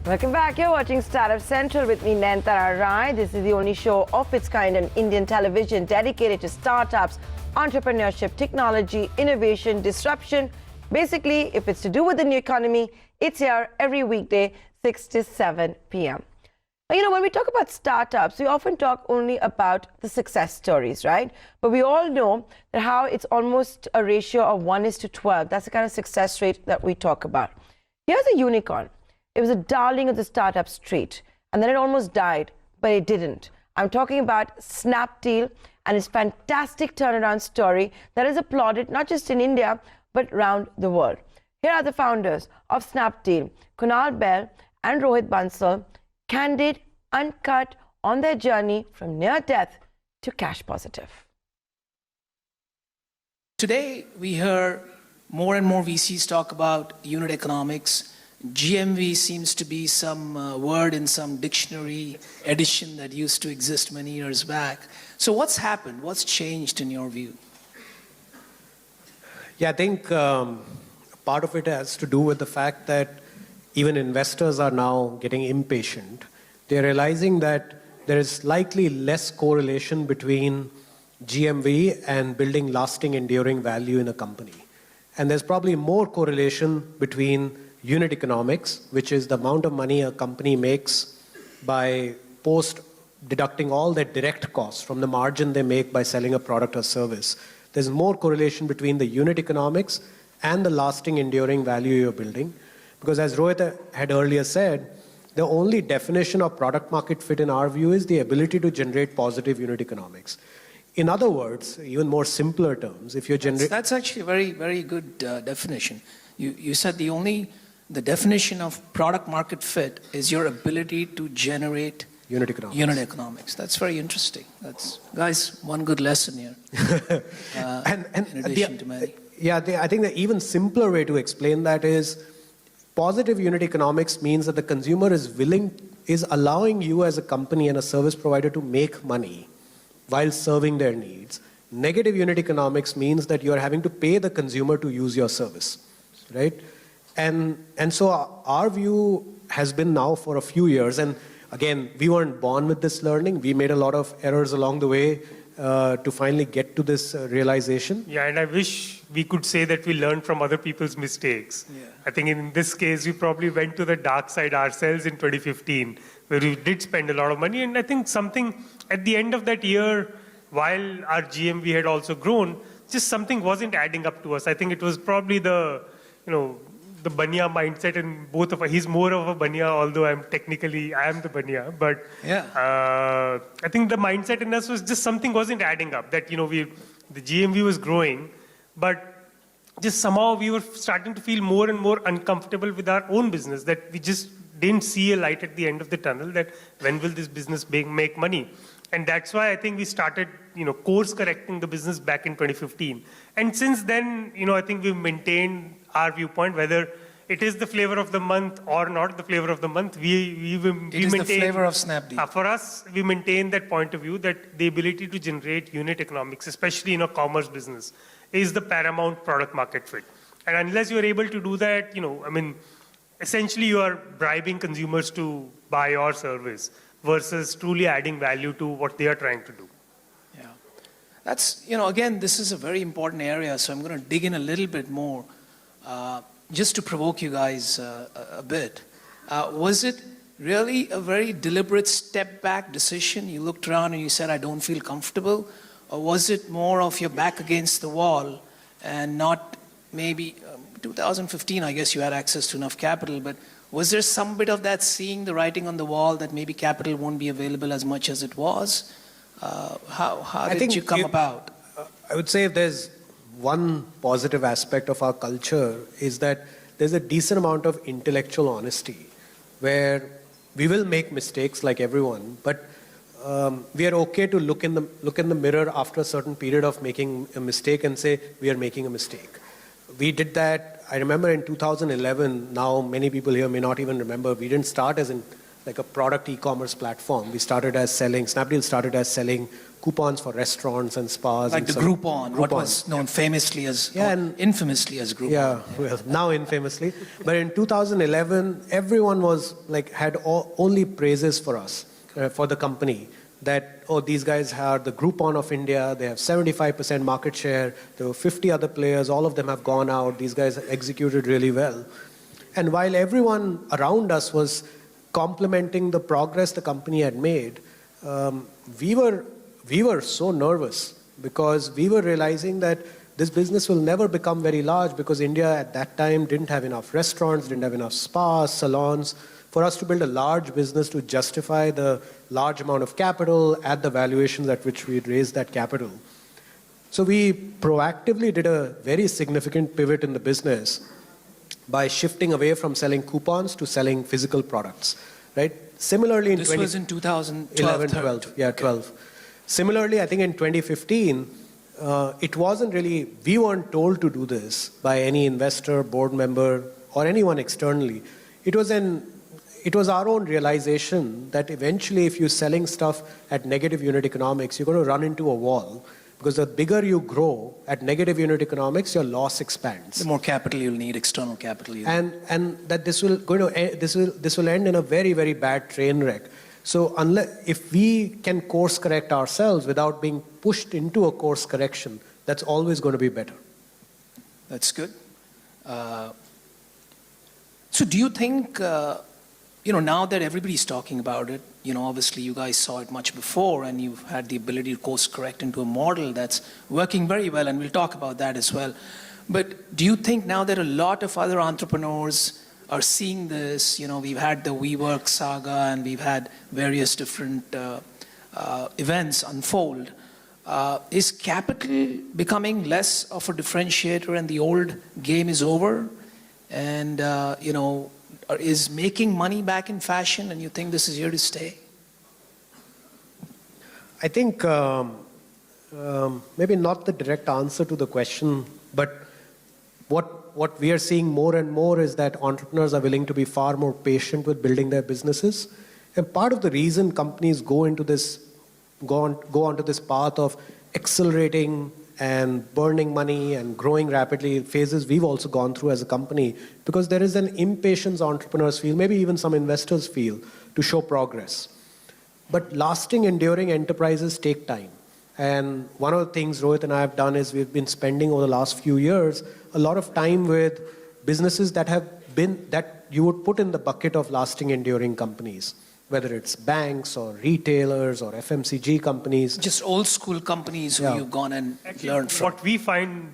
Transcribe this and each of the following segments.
Welcome back. You're watching Startup Central with me, Nayantara Rai. This is the only show of its kind on Indian television dedicated to startups, entrepreneurship, technology, innovation, disruption. Basically, if it's to do with the new economy, it's here every weekday, 6 to 7 p.m. Now, when we talk about startups, we often talk only about the success stories, right? But we all know that how it's almost a ratio of 1:12. That's the kind of success rate that we talk about. Here's a unicorn. It was a darling of the startup street, and then it almost died, but it didn't. I'm talking about Snapdeal and its fantastic turnaround story that is applauded not just in India, but around the world. Here are the founders of Snapdeal, Kunal Bahl and Rohit Bansal, candid, uncut, on their journey from near death to cash positive. Today, we hear more and more VCs talk about unit economics. GMV seems to be some word in some dictionary edition that used to exist many years back. So what's happened? What's changed in your view? Yeah, I think part of it has to do with the fact that even investors are now getting impatient. They're realizing that there is likely less correlation between GMV and building lasting, enduring value in a company. And there's probably more correlation between unit economics, which is the amount of money a company makes by deducting all their direct costs from the margin they make by selling a product or service. There's more correlation between the unit economics and the lasting, enduring value you're building. Because as Rohit had earlier said, the only definition of product market fit in our view is the ability to generate positive unit economics. In other words, even more simpler terms, if you generate... That's actually a very, very good definition. You said the definition of product market fit is your ability to generate unit economics. That's very interesting. That's, guys, one good lesson here. In addition to many. Yeah, I think the even simpler way to explain that is positive unit economics means that the consumer is allowing you as a company and a service provider to make money while serving their needs. Negative unit economics means that you are having to pay the consumer to use your service, right? And so our view has been now for a few years, and again, we weren't born with this learning. We made a lot of errors along the way to finally get to this realization. Yeah, and I wish we could say that we learned from other people's mistakes. Yeah. I think in this case, we probably went to the dark side ourselves in 2015, where we did spend a lot of money. And I think something at the end of that year, while our GMV had also grown, just something wasn't adding up to us. I think it was probably the Banya mindset, and both of us. He's more of a Banya, although I am the Banya. But yeah. I think the mindset in us was just something wasn't adding up. That the GMV was growing, but just somehow we were starting to feel more and more uncomfortable with our own business. That we just didn't see a light at the end of the tunnel. That when will this business make money? And that's why I think we started, course correcting the business back in 2015. And since then, I think we've maintained our viewpoint, whether it is the flavor of the month or not the flavor of the month. We maintain the flavor of Snapdeal. For us, we maintain that point of view that the ability to generate unit economics, especially in a commerce business, is the paramount product market fit. And unless you're able to do that, essentially you are bribing consumers to buy your service versus truly adding value to what they are trying to do. Yeah. That's, again, this is a very important area, so I'm going to dig in a little bit more. Just to provoke you guys a bit, was it really a very deliberate step-back decision? You looked around and you said, I don't feel comfortable? Or was it more of your back against the wall and not maybe 2015, I guess you had access to enough capital, but was there some bit of that seeing the writing on the wall that maybe capital won't be available as much as it was? How did you come about? I would say if there's one positive aspect of our culture is that there's a decent amount of intellectual honesty where we will make mistakes like everyone, but we are okay to look in the mirror after a certain period of making a mistake and say we are making a mistake. We did that, I remember in 2011, now many people here may not even remember, we didn't start as like a product e-commerce platform. Snapdeal started as selling coupons for restaurants and spas. Like and the Groupon, what was known famously as, infamously as Groupon. Yeah, well, now infamously. But in 2011, everyone was had only praises for us, for the company. That, oh, these guys are the Groupon of India, they have 75% market share, there were 50 other players, all of them have gone out, these guys executed really well. And while everyone around us was complimenting the progress the company had made, we were so nervous because we were realizing that this business will never become very large because India at that time didn't have enough restaurants, didn't have enough spas, salons, for us to build a large business to justify the large amount of capital at the valuations at which we had raised that capital. So we proactively did a very significant pivot in the business by shifting away from selling coupons to selling physical products, right? Similarly, This was in 2012, 12. Yeah, 12. Similarly, I think in 2015, it wasn't really, we weren't told to do this by any investor, board member, or anyone externally. It was our own realization that eventually if you're selling stuff at negative unit economics, you're going to run into a wall. Because the bigger you grow at negative unit economics, your loss expands. The more capital you'll need, external capital you'll need. And that this will end in a very, very bad train wreck. So if we can course correct ourselves without being pushed into a course correction, that's always going to be better. That's good. So do you think, now that everybody's talking about it, obviously you guys saw it much before and you've had the ability to course correct into a model that's working very well, and we'll talk about that as well. But do you think now that a lot of other entrepreneurs are seeing this, we've had the WeWork saga and we've had various different events unfold, is capital becoming less of a differentiator and the old game is over? And, is making money back in fashion, and you think this is here to stay? I think maybe not the direct answer to the question, but what we are seeing more and more is that entrepreneurs are willing to be far more patient with building their businesses. And part of the reason companies go onto this path of accelerating and burning money and growing rapidly, phases we've also gone through as a company, because there is an impatience entrepreneurs feel, maybe even some investors feel, to show progress. But lasting, enduring enterprises take time. And one of the things Rohit and I have done is we've been spending over the last few years a lot of time with businesses that you would put in the bucket of lasting, enduring companies, whether it's banks or retailers or FMCG companies. Just old school companies who you've gone and learned from. What we find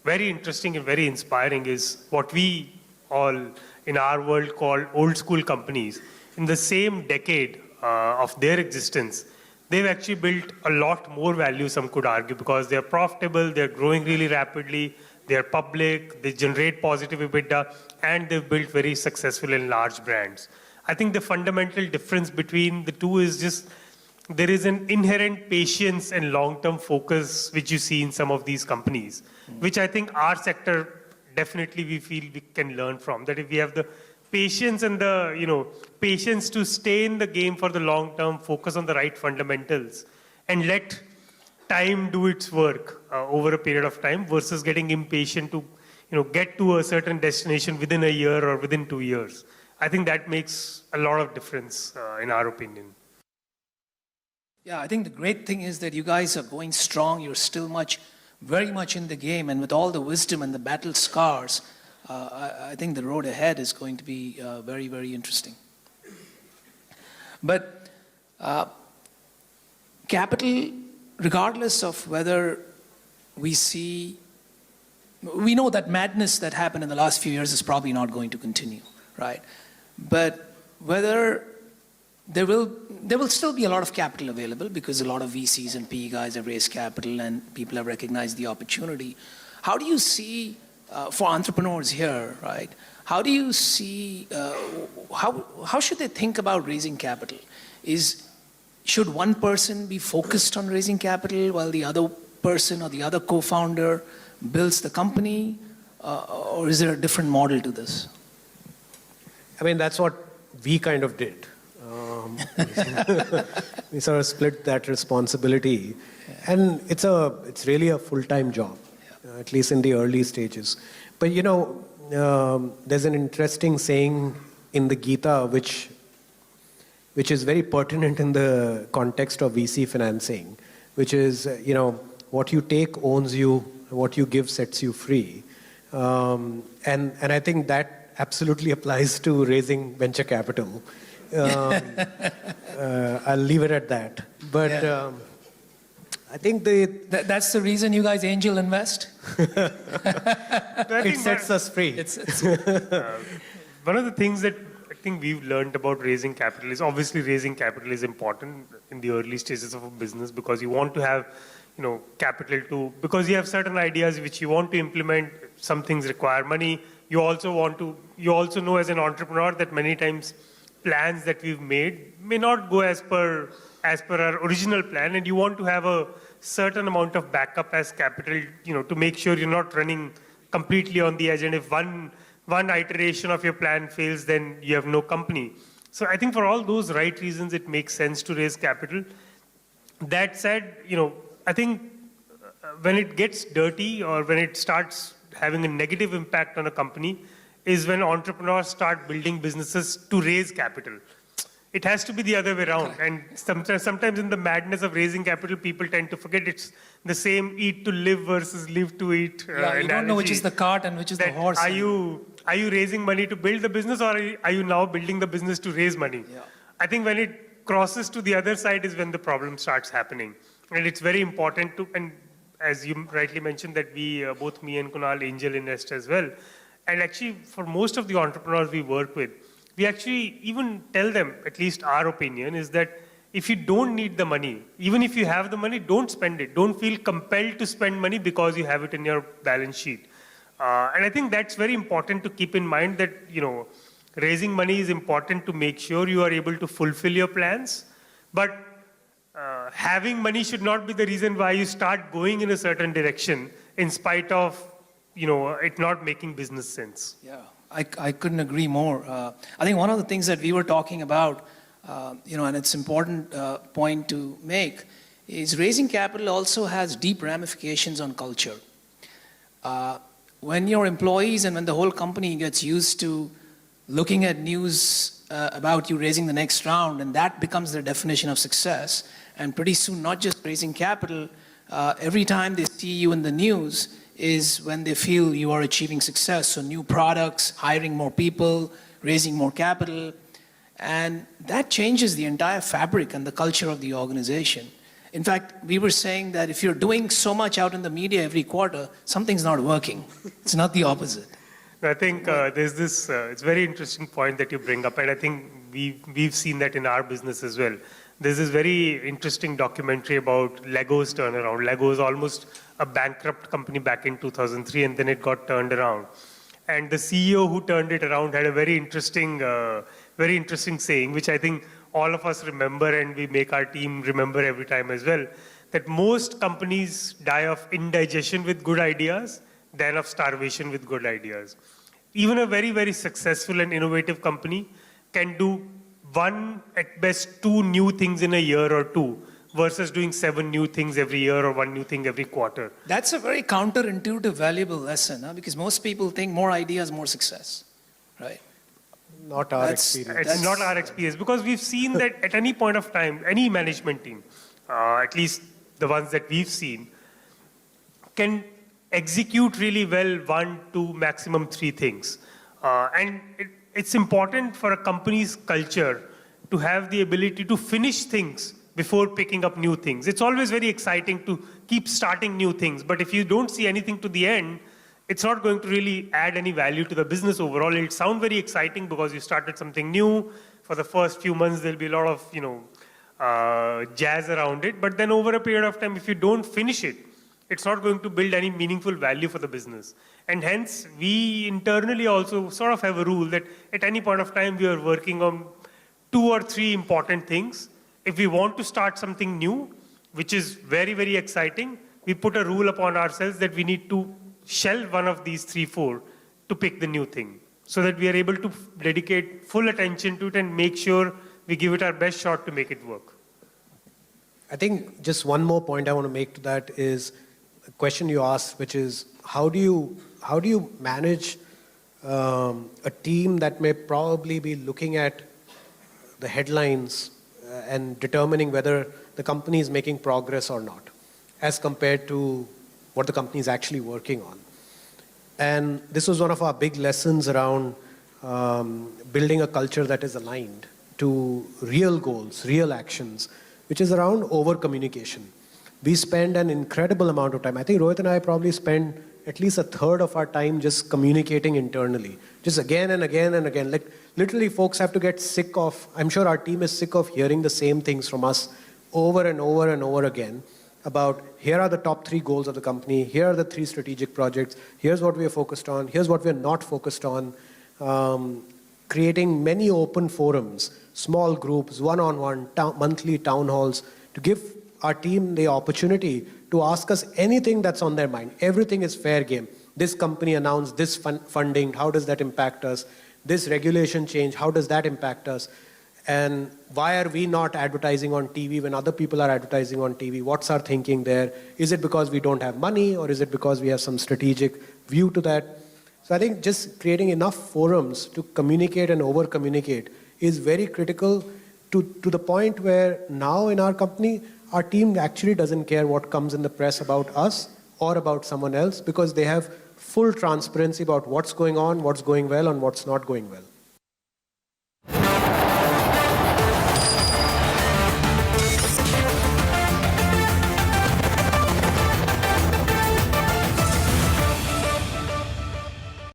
very interesting and very inspiring is what we all in our world call old school companies. In the same decade of their existence, they've actually built a lot more value, some could argue, because they're profitable, they're growing really rapidly, they're public, they generate positive EBITDA, and they've built very successful and large brands. I think the fundamental difference between the two is just there is an inherent patience and long-term focus which you see in some of these companies, which I think our sector definitely we feel we can learn from. That if we have the patience and the patience to stay in the game for the long term, focus on the right fundamentals, and let time do its work over a period of time versus getting impatient to get to a certain destination within a year or within 2 years. I think that makes a lot of difference in our opinion. Yeah, I think the great thing is that you guys are going strong. You're still very much in the game, and with all the wisdom and the battle scars, I think the road ahead is going to be very, very interesting. But capital, regardless of whether we know that madness that happened in the last few years is probably not going to continue, right? But whether there will still be a lot of capital available because a lot of VCs and PE guys have raised capital and people have recognized the opportunity. How do you see, for entrepreneurs here, right? How do you see, how should they think about raising capital? Should one person be focused on raising capital while the other person or the other co-founder builds the company? Or is there a different model to this? I mean, that's what we kind of did. We sort of split that responsibility. And it's really a full-time job, at least in the early stages. But there's an interesting saying in the Gita which is very pertinent in the context of VC financing, which is, what you take owns you, what you give sets you free. And I think that absolutely applies to raising venture capital. I'll leave it at that. But I think That's the reason you guys angel invest? it sets us free. One of the things that I think we've learned about raising capital is obviously raising capital is important in the early stages of a business because you want to have capital because you have certain ideas which you want to implement. Some things require money. You also know as an entrepreneur that many times plans that we've made may not go as per our original plan, and you want to have a certain amount of backup as capital, to make sure you're not running completely on the edge. And if one iteration of your plan fails, then you have no company. So I think for all those right reasons, it makes sense to raise capital. That said, I think when it gets dirty or when it starts having a negative impact on a company is when entrepreneurs start building businesses to raise capital. It has to be the other way around. And sometimes in the madness of raising capital, people tend to forget it's the same eat to live versus live to eat you don't know which is the cart and which is the horse. Are you raising money to build the business, or are you now building the business to raise money? Yeah. I think when it crosses to the other side is when the problem starts happening. And it's very important to, and as you rightly mentioned, that we, both me and Kunal, angel invest as well. And actually, for most of the entrepreneurs we work with, we actually even tell them, at least our opinion, is that if you don't need the money, even if you have the money, don't spend it. Don't feel compelled to spend money because you have it in your balance sheet. And I think that's very important to keep in mind that, raising money is important to make sure you are able to fulfill your plans. But having money should not be the reason why you start going in a certain direction in spite of, it not making business sense. Yeah, I couldn't agree more. I think one of the things that we were talking about, and it's important point to make, is raising capital also has deep ramifications on culture. When your employees and when the whole company gets used to looking at news about you raising the next round, and that becomes their definition of success, and pretty soon not just raising capital, every time they see you in the news is when they feel you are achieving success. So new products, hiring more people, raising more capital, and that changes the entire fabric and the culture of the organization. In fact, we were saying that if you're doing so much out in the media every quarter, something's not working. It's not the opposite. I think there's this, it's a very interesting point that you bring up, and I think we've seen that in our business as well. There's this very interesting documentary about Lego's turnaround. Lego is almost a bankrupt company back in 2003, and then it got turned around. And the CEO who turned it around had a very interesting saying, which I think all of us remember, and we make our team remember every time as well, that most companies die of indigestion with good ideas than of starvation with good ideas. Even a very, very successful and innovative company can do one, at best, 2 new things in a year or 2 versus doing 7 new things every year or 1 new thing every quarter. That's a very counterintuitive, valuable lesson, because most people think more ideas, more success, right? Not our experience. It's not our experience, because we've seen that at any point of time, any management team, at least the ones that we've seen, can execute really well 1, 2, maximum 3 things. And it's important for a company's culture to have the ability to finish things before picking up new things. It's always very exciting to keep starting new things, but if you don't see anything to the end, it's not going to really add any value to the business overall. It'll sound very exciting because you started something new. For the first few months, there'll be a lot of, jazz around it. But then over a period of time, if you don't finish it, it's not going to build any meaningful value for the business. And hence, we internally also sort of have a rule that at any point of time, we are working on 2 or 3 important things. If we want to start something new, which is very, very exciting, we put a rule upon ourselves that we need to shelve one of these 3, 4 to pick the new thing, so that we are able to dedicate full attention to it and make sure we give it our best shot to make it work. I think just one more point I want to make to that is a question you asked, which is how do you manage a team that may probably be looking at the headlines and determining whether the company is making progress or not, as compared to what the company is actually working on. And this was one of our big lessons around building a culture that is aligned to real goals, real actions, which is around over-communication. We spend an incredible amount of time. I think Rohit and I probably spend at least a third of our time just communicating internally, just again and again and again. Like literally folks have to get sick of, I'm sure our team is sick of hearing the same things from us over and over and over again about here are the top 3 goals of the company, here are the 3 strategic projects, here's what we are focused on, here's what we're not focused on. Creating many open forums, small groups, one-on-one, monthly town halls, to give our team the opportunity to ask us anything that's on their mind. Everything is fair game. This company announced this funding, how does that impact us? This regulation change, how does that impact us? And why are we not advertising on TV when other people are advertising on TV? What's our thinking there? Is it because we don't have money, or is it because we have some strategic view to that? So I think just creating enough forums to communicate and over-communicate is very critical to the point where now in our company, our team actually doesn't care what comes in the press about us or about someone else, because they have full transparency about what's going on, what's going well, and what's not going well.